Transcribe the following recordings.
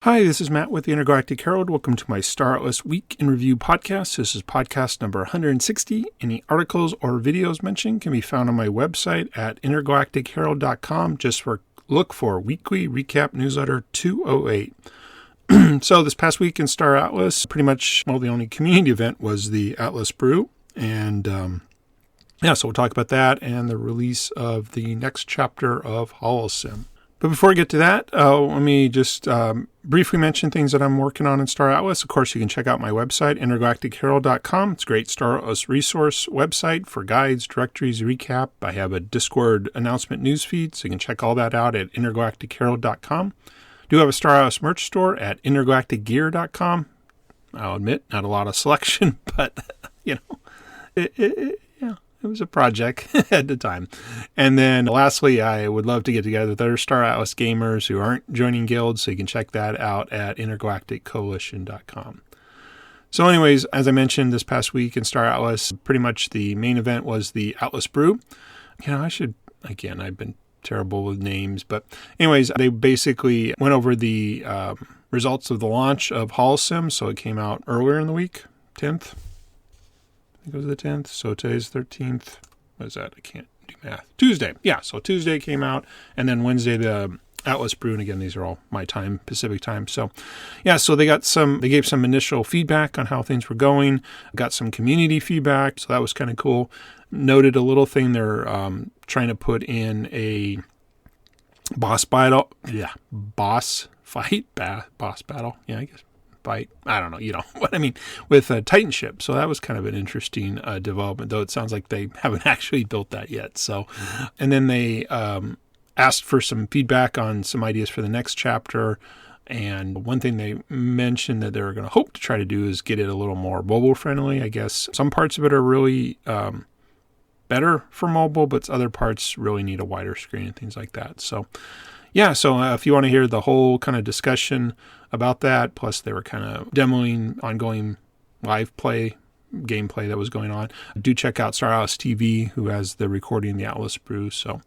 Hi, this is Matt with the Intergalactic Herald. Welcome to my Star Atlas Week in Review podcast. This is podcast number 160. Any articles or videos mentioned can be found on my website at intergalacticherald.com. Just look for Weekly Recap Newsletter 208. So this past week in Star Atlas, pretty much, the only community event was the Atlas Brew. And so we'll talk about that and the release of the next chapter of HoloSim. But before I get to that, let me just briefly mention things that I'm working on in Star Atlas. Of course, you can check out my website, intergalacticherald.com. It's a great Star Atlas resource website for guides, directories, recap. I have a Discord announcement newsfeed, so you can check all that out at intergalacticherald.com. I do have a Star Atlas merch store at intergalacticgear.com. I'll admit, not a lot of selection, but, it was a project at the time. And then lastly, I would love to get together with other Star Atlas gamers who aren't joining guilds, so you can check that out at intergalacticcoalition.com. So anyways, as I mentioned this past week in Star Atlas, pretty much the main event was the Atlas Brew. I've been terrible with names, but anyways, they basically went over the results of the launch of HoloSim. So it came out earlier in the week, 10th. I think it was the 10th. So today's 13th. What is that? I can't do math. Tuesday. Yeah. So Tuesday came out, and then Wednesday the Atlas Brew. And again, these are all my time, Pacific time. So so they gave some initial feedback on how things were going. Got some community feedback. So that was kind of cool. Noted a little thing. They're trying to put in a boss battle. Yeah. Boss battle. Yeah, I guess. Fight. I don't know, what I mean, with Titanship. So that was kind of an interesting development, though it sounds like they haven't actually built that yet. So, and then they asked for some feedback on some ideas for the next chapter. And one thing they mentioned that they're going to hope to try to do is get it a little more mobile friendly. I guess some parts of it are really better for mobile, but other parts really need a wider screen and things like that. So, if you want to hear the whole kind of discussion about that, plus they were kind of demoing ongoing live gameplay that was going on, do check out Star Atlas TV, who has the recording of the Atlas Brew. So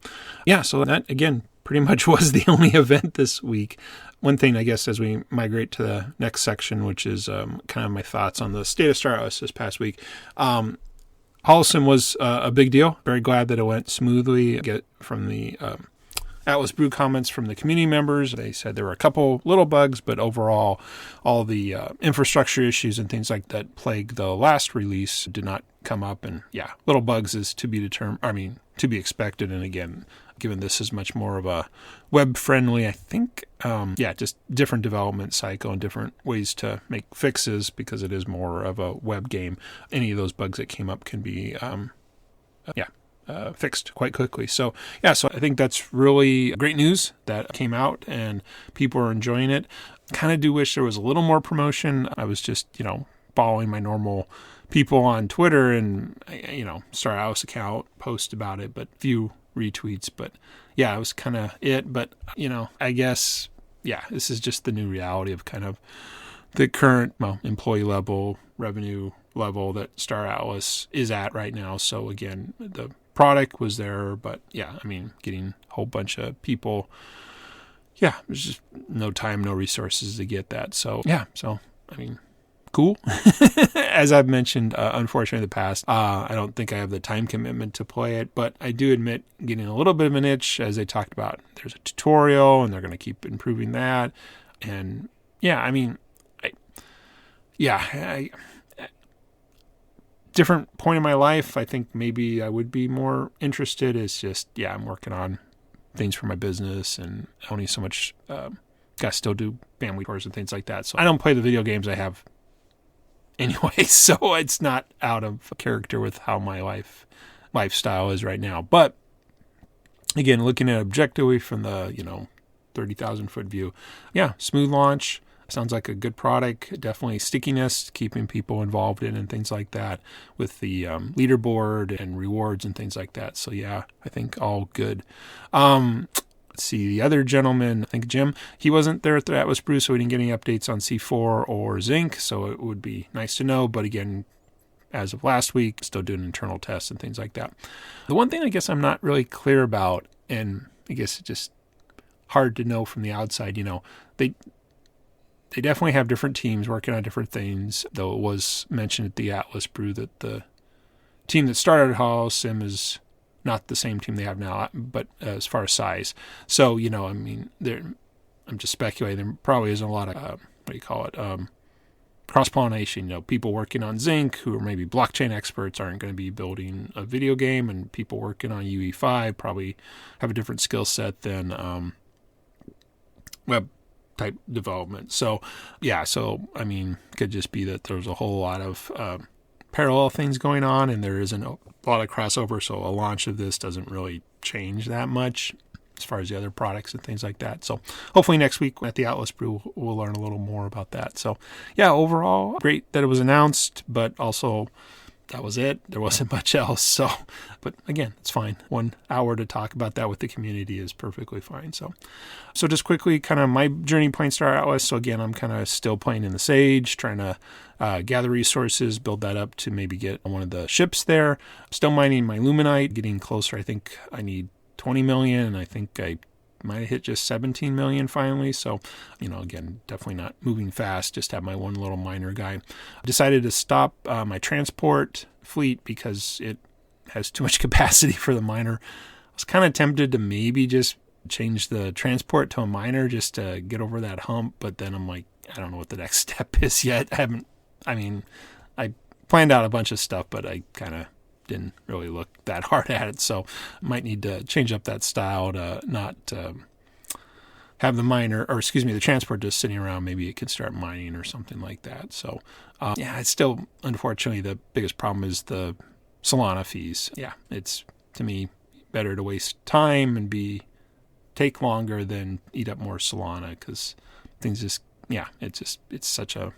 that, again, pretty much was the only event this week. One thing, I guess, as we migrate to the next section, which is kind of my thoughts on the state of Star Atlas this past week. HoloSim was a big deal. Very glad that it went smoothly. Get from the Atlas Brew comments from the community members. They said there were a couple little bugs, but overall, all the infrastructure issues and things like that plagued the last release did not come up. And little bugs is to be expected. And again, given this is much more of a web-friendly, I think, just different development cycle and different ways to make fixes because it is more of a web game. Any of those bugs that came up can be, fixed quite quickly. So I think that's really great news that came out and people are enjoying it. Kind of do wish there was a little more promotion. I was just, following my normal people on Twitter and, Star Atlas account post about it, but few retweets. But it was kind of it. But, I guess, this is just the new reality of kind of the current employee level, revenue level that Star Atlas is at right now. So again, the product was there, but getting a whole bunch of people, there's just no time, no resources to get that. So cool. As I've mentioned, unfortunately in the past, I don't think I have the time commitment to play it, but I do admit getting a little bit of an itch, as they talked about. There's a tutorial and they're going to keep improving that. And different point in my life, I think maybe I would be more interested. It's just, I'm working on things for my business and only so much, got to still do family chores and things like that. So I don't play the video games I have anyway, so it's not out of character with how my lifestyle is right now. But again, looking at it objectively from the, 30,000 foot view, smooth launch. Sounds like a good product, definitely stickiness, keeping people involved in and things like that with the leaderboard and rewards and things like that. So I think all good. Let's see, the other gentleman, I think Jim, he wasn't there at the Atlas Brew, so we didn't get any updates on C4 or Zinc, so it would be nice to know. But again, as of last week, still doing internal tests and things like that. The one thing I guess I'm not really clear about, and I guess it's just hard to know from the outside, they definitely have different teams working on different things, though it was mentioned at the Atlas Brew that the team that started Holocim is not the same team they have now, but as far as size. So, I mean, I'm just speculating. There probably isn't a lot of, cross-pollination. People working on Zinc who are maybe blockchain experts aren't going to be building a video game, and people working on UE5 probably have a different skill set than web type development. So, I mean, it could just be that there's a whole lot of parallel things going on, and there isn't a lot of crossover, so a launch of this doesn't really change that much as far as the other products and things like that. So hopefully next week at the Atlas Brew, we'll learn a little more about that. So yeah, overall, great that it was announced, but also that was it. There wasn't much else. So, but again, it's fine. 1 hour to talk about that with the community is perfectly fine. So just quickly, kind of my journey playing Star Atlas. So again, I'm kind of still playing in the Sage, trying to gather resources, build that up to maybe get one of the ships there. Still mining my Luminite, getting closer. I think I need 20 million, and I think I might have hit just 17 million finally. So, again, definitely not moving fast. Just have my one little miner guy. Decided to stop my transport fleet because it has too much capacity for the miner. I was kind of tempted to maybe just change the transport to a miner just to get over that hump. But then I'm like, I don't know what the next step is yet. I planned out a bunch of stuff, but I kind of didn't really look that hard at it, so I might need to change up that style to not have the transport just sitting around. Maybe it can start mining or something like that. So it's still, unfortunately, the biggest problem is the Solana fees. Yeah, it's, to me, better to waste time and take longer than eat up more Solana, because things just, it's such a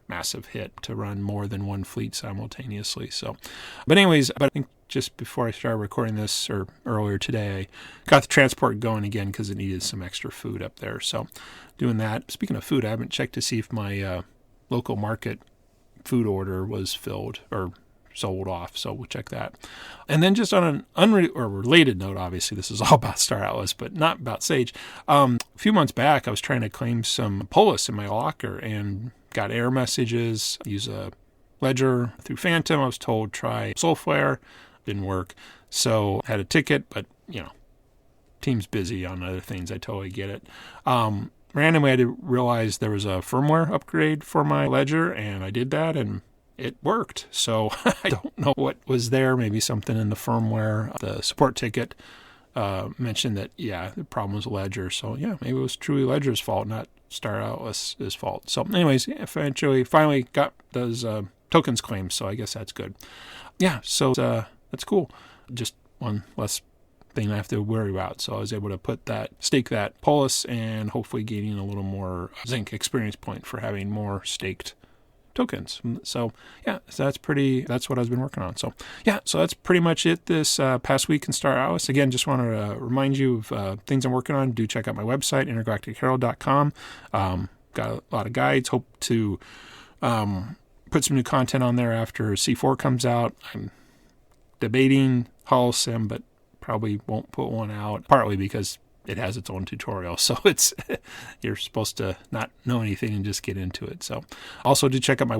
massive hit to run more than one fleet simultaneously. So, but anyways, I think just before I started recording this, or earlier today, I got the transport going again because it needed some extra food up there. So doing that. Speaking of food, I haven't checked to see if my local market food order was filled or sold off, so we'll check that. And then just on an related note, obviously this is all about Star Atlas, but not about Sage. A few months back, I was trying to claim some Polis in my locker and got error messages. Use a ledger through Phantom. I was told try Soulflare. Didn't work. So I had a ticket, but team's busy on other things. I totally get it. Randomly, I didn't realize there was a firmware upgrade for my ledger, and I did that, and it worked. So I don't know what was there. Maybe something in the firmware. The support ticket mentioned that, the problem was ledger. So maybe it was truly ledger's fault, not Star Atlas's fault. So anyways, finally got those tokens claimed. So I guess that's good. Yeah, so that's cool. Just one less thing I have to worry about. So I was able to stake that Polis, and hopefully gaining a little more Zinc experience point for having more staked tokens. So that's what I've been working on. So so that's pretty much it this past week in Star Atlas. Again, just want to remind you of things I'm working on. Do check out my website, intergalacticherald.com. Got a lot of guides. Hope to put some new content on there after C4 comes out. I'm debating Holocim, but probably won't put one out, partly because it has its own tutorial. So you're supposed to not know anything and just get into it. So also do check out my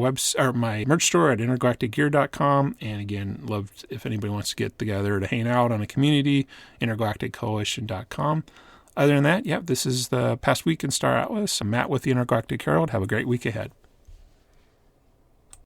my merch store at intergalacticgear.com. And again, love if anybody wants to get together to hang out on a community, intergalacticcoalition.com. Other than that, this is the past week in Star Atlas. I'm Matt with the Intergalactic Herald. Have a great week ahead.